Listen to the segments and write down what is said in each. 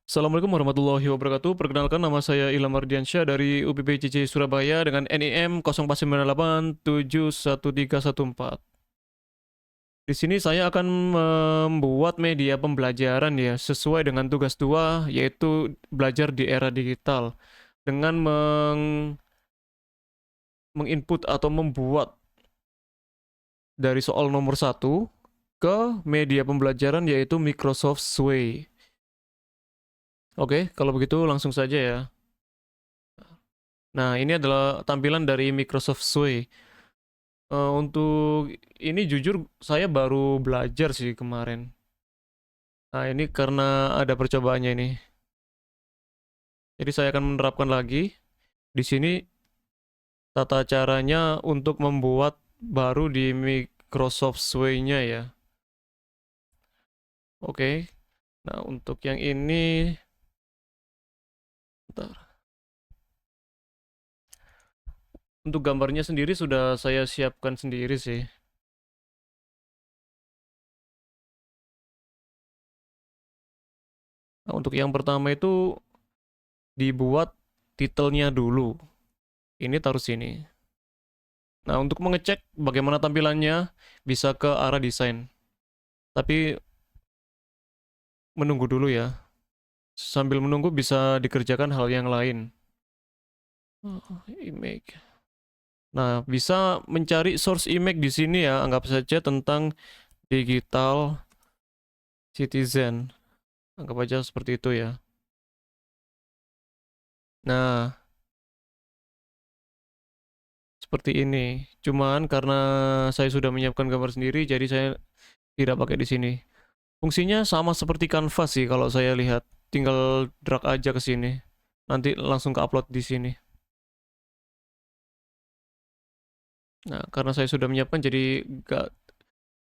Assalamualaikum warahmatullahi wabarakatuh. Perkenalkan, nama saya Ilham Ardiansyah dari UPPCC Surabaya dengan NIM 0498713114. Di sini saya akan membuat media pembelajaran ya sesuai dengan tugas 2, yaitu belajar di era digital dengan menginput atau membuat dari soal nomor 1 ke media pembelajaran yaitu Microsoft Sway. Oke, kalau begitu langsung saja ya. Nah, ini adalah tampilan dari Microsoft Sway. Untuk ini jujur saya baru belajar sih kemarin. Nah, ini karena ada percobaannya ini. Jadi saya akan menerapkan lagi. Di sini tata caranya untuk membuat baru di Microsoft Sway-nya ya. Oke. Nah, untuk yang ini bentar. Untuk gambarnya sendiri sudah saya siapkan sendiri sih. Nah, untuk yang pertama itu dibuat titelnya dulu. Ini taruh sini. Nah, untuk mengecek bagaimana tampilannya, bisa ke arah desain. Tapi menunggu dulu ya. Sambil menunggu bisa dikerjakan hal yang lain. Image. Nah, bisa mencari source image di sini ya. Anggap saja tentang digital citizen. Anggap aja seperti itu ya. Nah, seperti ini. Cuman karena saya sudah menyiapkan gambar sendiri, jadi saya tidak pakai di sini. Fungsinya sama seperti Canva sih kalau saya lihat. Tinggal drag aja ke sini. Nanti langsung ke upload di sini. Nah, karena saya sudah menyiapkan jadi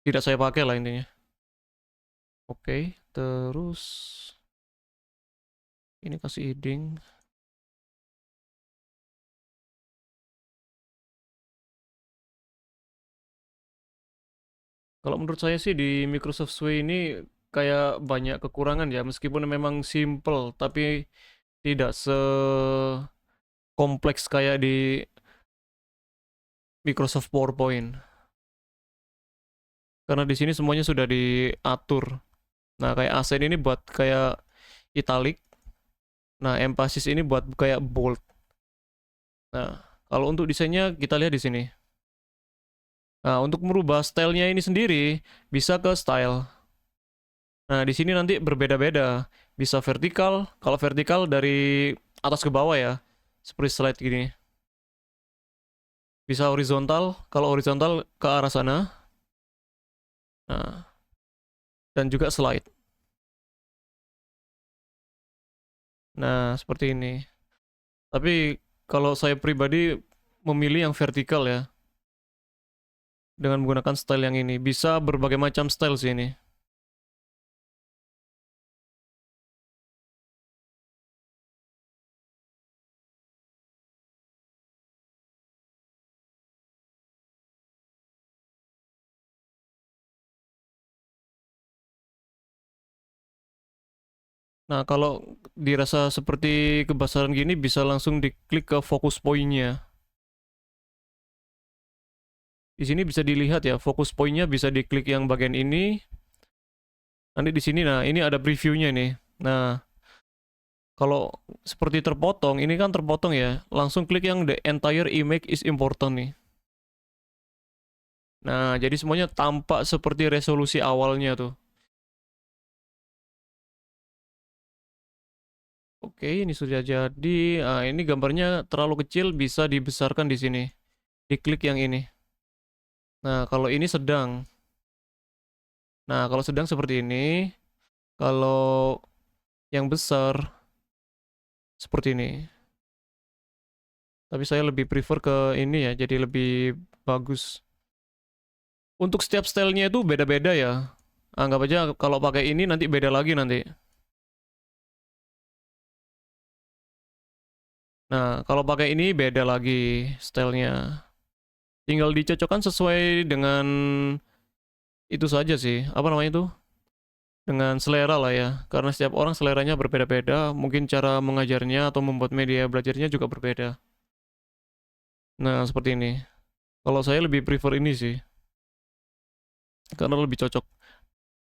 tidak saya pakai lah intinya. Oke, terus ini kasih heading. Kalau menurut saya sih di Microsoft Sway ini kayak banyak kekurangan ya, meskipun memang simple, tapi tidak sekompleks kayak di Microsoft PowerPoint. Karena di sini semuanya sudah diatur. Nah, kayak accent ini buat kayak italic. Nah, emphasis ini buat kayak bold. Nah, kalau untuk desainnya kita lihat di sini. Nah, untuk merubah stylenya ini sendiri bisa ke style. Nah, di sini nanti berbeda-beda. Bisa vertikal, kalau vertikal dari atas ke bawah ya. Seperti slide gini. Bisa horizontal, kalau horizontal ke arah sana. Nah, dan juga slide. Nah, seperti ini. Tapi kalau saya pribadi memilih yang vertikal ya. Dengan menggunakan style yang ini. Bisa berbagai macam style sih ini. Nah, kalau dirasa seperti kebasaran gini, bisa langsung diklik ke fokus poinnya. Di sini bisa dilihat ya, fokus poinnya bisa diklik yang bagian ini. Nanti di sini, nah ini ada previewnya nih. Nah, kalau seperti terpotong, ini kan terpotong ya. Langsung klik yang the entire image is important nih. Nah, jadi semuanya tampak seperti resolusi awalnya tuh. Oke, ini sudah jadi. Nah, ini gambarnya terlalu kecil, bisa dibesarkan di sini. Diklik yang ini. Nah, kalau ini sedang. Nah, kalau sedang seperti ini. Kalau yang besar seperti ini. Tapi saya lebih prefer ke ini ya, jadi lebih bagus. Untuk setiap stylenya itu beda-beda ya. Anggap aja kalau pakai ini nanti beda lagi nanti. Nah, kalau pakai ini beda lagi stylenya. Tinggal dicocokkan sesuai dengan itu saja sih. Apa namanya itu? dengan selera lah ya, karena setiap orang seleranya berbeda-beda, mungkin cara mengajarnya atau membuat media belajarnya juga berbeda. Nah, seperti ini. Kalau saya lebih prefer ini sih, karena lebih cocok.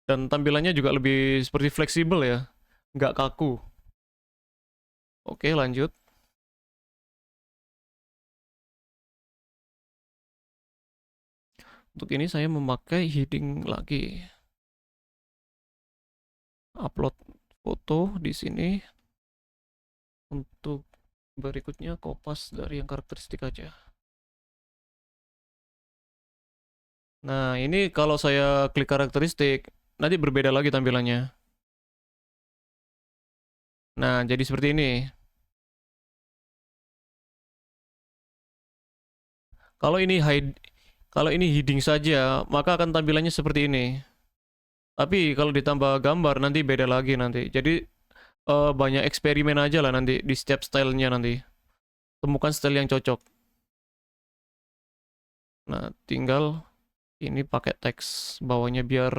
Dan tampilannya juga lebih seperti fleksibel ya, nggak kaku. Oke, lanjut. Untuk ini saya memakai heading lagi. Upload foto di sini. Untuk berikutnya kopas dari yang karakteristik aja. Nah, ini kalau saya klik karakteristik, nanti berbeda lagi tampilannya. Nah, jadi seperti ini. Kalau ini hide, kalau ini hiding saja, maka akan tampilannya seperti ini. Tapi kalau ditambah gambar nanti beda lagi nanti. Jadi banyak eksperimen aja lah nanti di setiap stylenya nanti. Temukan style yang cocok. Nah, tinggal ini pakai teks bawahnya biar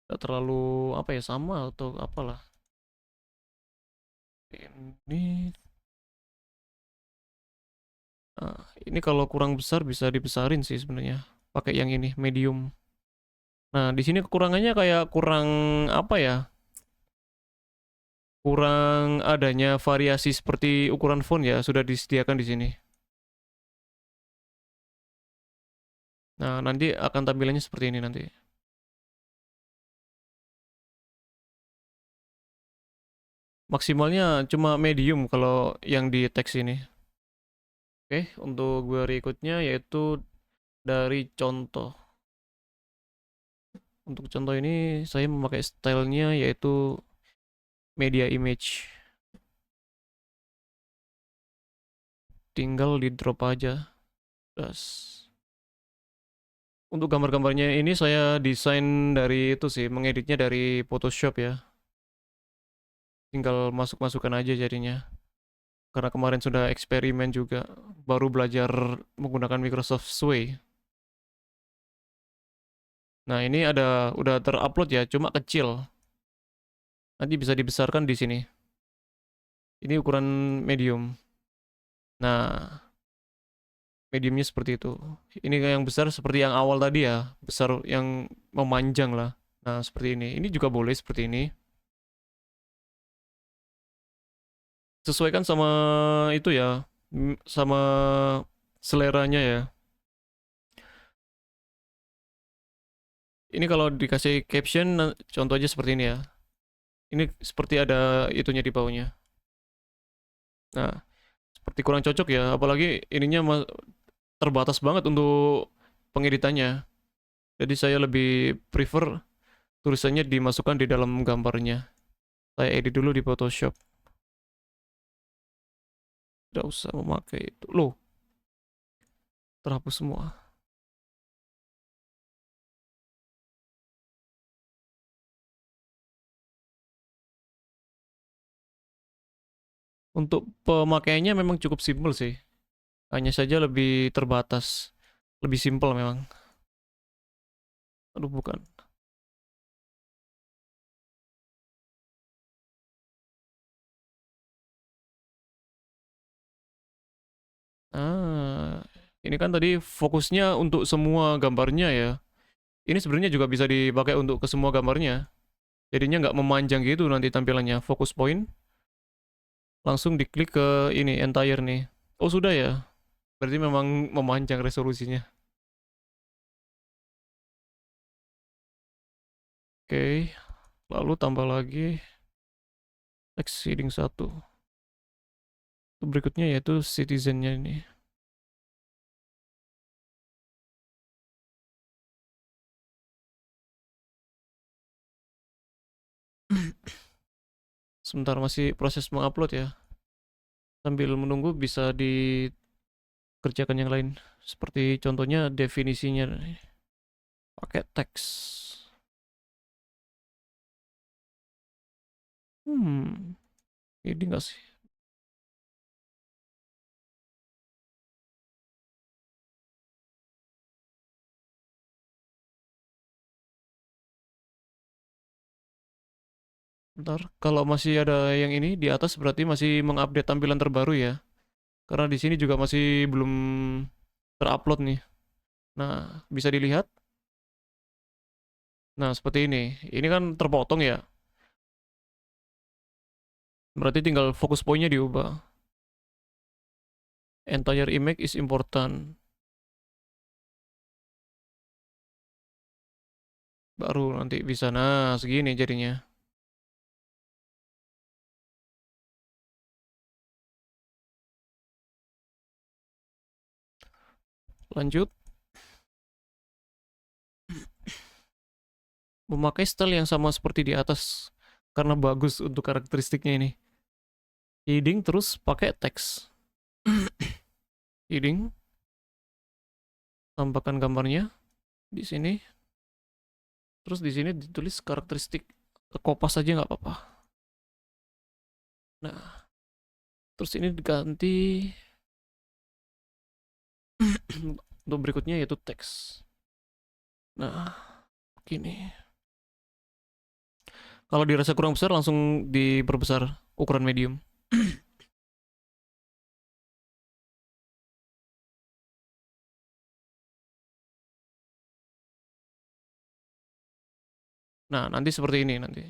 gak terlalu apa ya sama atau apalah. Ini ini kalau kurang besar bisa dibesarin sih sebenarnya. Pakai yang ini medium. Nah, di sini kekurangannya kayak kurang apa ya? Kurang adanya variasi seperti ukuran font ya, sudah disediakan di sini. Nah, nanti akan tampilannya seperti ini nanti. Maksimalnya cuma medium kalau yang di teks ini. Oke, untuk berikutnya yaitu dari contoh. Untuk contoh ini saya memakai stylenya yaitu media image. Tinggal di drop aja. Das. Untuk gambar-gambarnya ini saya desain dari itu sih, mengeditnya dari Photoshop ya. Tinggal masuk-masukkan aja jadinya. Karena kemarin sudah eksperimen juga, baru belajar menggunakan Microsoft Sway. Nah, ini udah terupload ya, cuma kecil. Nanti bisa dibesarkan di sini. Ini ukuran medium. Nah, mediumnya seperti itu. Ini yang besar seperti yang awal tadi ya, besar yang memanjang lah. Nah, seperti ini. Ini juga boleh seperti ini. Sesuaikan sama itu ya, sama seleranya ya. Ini kalau dikasih caption, contoh aja seperti ini ya. Ini seperti ada itunya di bawahnya. Nah, seperti kurang cocok ya, apalagi ininya terbatas banget untuk pengeditannya. Jadi saya lebih prefer tulisannya dimasukkan di dalam gambarnya. Saya edit dulu di Photoshop. Tidak usah memakai itu. Loh, terhapus semua. Untuk pemakaiannya memang cukup simpel sih. Hanya saja lebih terbatas. Lebih simpel memang. Aduh, bukan. Ah, ini kan tadi fokusnya untuk semua gambarnya ya. Ini sebenarnya juga bisa dipakai untuk ke semua gambarnya. Jadinya nggak memanjang gitu nanti tampilannya. Fokus point, langsung diklik ke ini, entire nih. Oh sudah ya, berarti memang memanjang resolusinya. Oke, lalu tambah lagi text heading 1. Berikutnya yaitu citizennya ini. Sebentar masih proses mengupload ya. Sambil menunggu bisa dikerjakan yang lain. Seperti contohnya definisinya. Pakai teks. Ini enggak sih? Bentar, kalau masih ada yang ini di atas berarti masih mengupdate tampilan terbaru ya. Karena di sini juga masih belum terupload nih. Nah, bisa dilihat. Nah, seperti ini. Ini kan terpotong ya. Berarti tinggal fokus poinnya diubah. Entire image is important. Baru nanti bisa. Nah, segini jadinya. Lanjut. Memakai style yang sama seperti di atas. Karena bagus untuk karakteristiknya ini. Heading terus pakai teks. Heading. Tambahkan gambarnya di sini. Terus di sini ditulis karakteristik. Kopas aja nggak apa-apa. Nah, terus ini diganti untuk berikutnya yaitu teks. Nah, gini. Kalau dirasa kurang besar langsung diperbesar ukuran medium. Nah, nanti seperti ini nanti.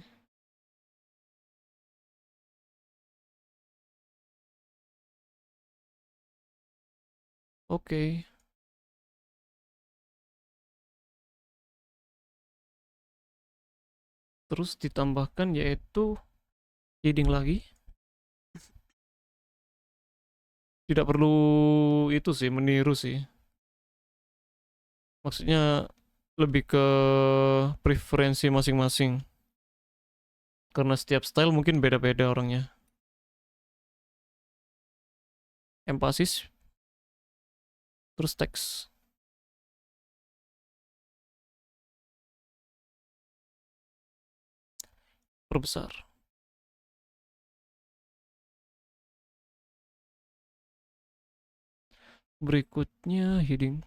Oke. Terus ditambahkan yaitu shading lagi. Tidak perlu itu sih, meniru sih. Maksudnya lebih ke preferensi masing-masing. Karena setiap style mungkin beda-beda orangnya. Emphasis, terus teks. Perbesar. Berikutnya heading.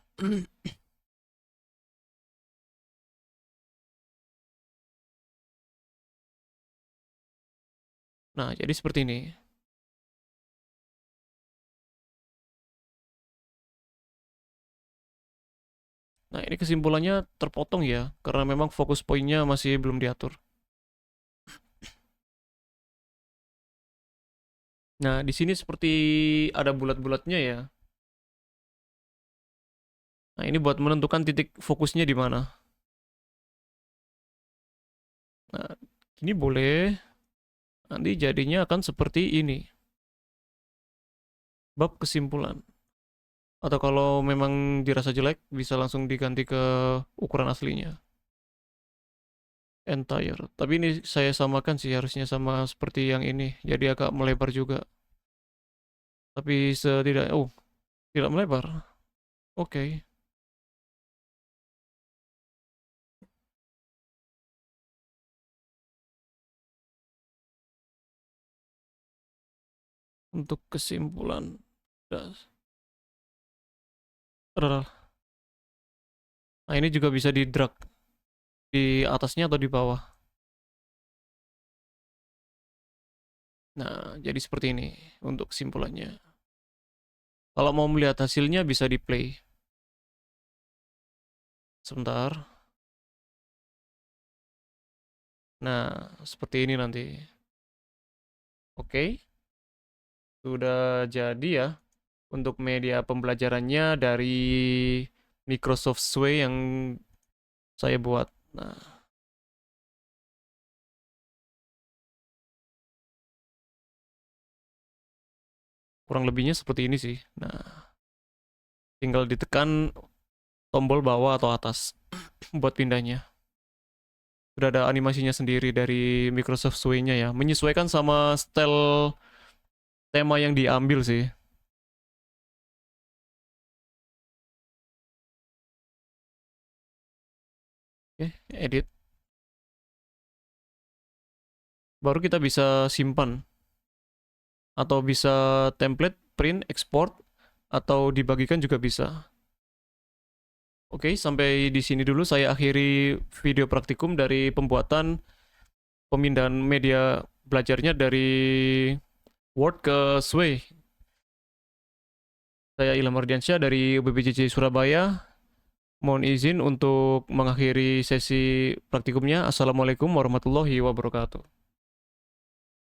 Nah, jadi seperti ini. Nah, ini kesimpulannya terpotong ya, karena memang fokus poinnya masih belum diatur. Nah, di sini seperti ada bulat-bulatnya ya. Nah, ini buat menentukan titik fokusnya di mana. Nah, ini boleh. Nanti jadinya akan seperti ini. Bab kesimpulan. Atau kalau memang dirasa jelek, bisa langsung diganti ke ukuran aslinya. Entire. Tapi ini saya samakan sih, harusnya sama seperti yang ini. Jadi agak melebar juga. Tapi setidaknya, oh, tidak melebar. Oke. Untuk kesimpulan. Nah, ini juga bisa di drag di atasnya atau di bawah. Nah, jadi seperti ini untuk kesimpulannya. Kalau mau melihat hasilnya bisa di play. Sebentar. Nah, seperti ini nanti. Oke, sudah jadi ya untuk media pembelajarannya dari Microsoft Sway yang saya buat. Nah, kurang lebihnya seperti ini sih. Nah, tinggal ditekan tombol bawah atau atas buat pindahnya. Sudah ada animasinya sendiri dari Microsoft Sway-nya ya. Menyesuaikan sama style tema yang diambil sih. Oke, edit. Baru kita bisa simpan. Atau bisa template, print, export, atau dibagikan juga bisa. Oke, sampai di sini dulu saya akhiri video praktikum dari pembuatan pemindahan media belajarnya dari Word ke Sway. Saya Ilham Ardiansyah dari UPBJJ Surabaya. Mohon izin untuk mengakhiri sesi praktikumnya. Assalamualaikum warahmatullahi wabarakatuh.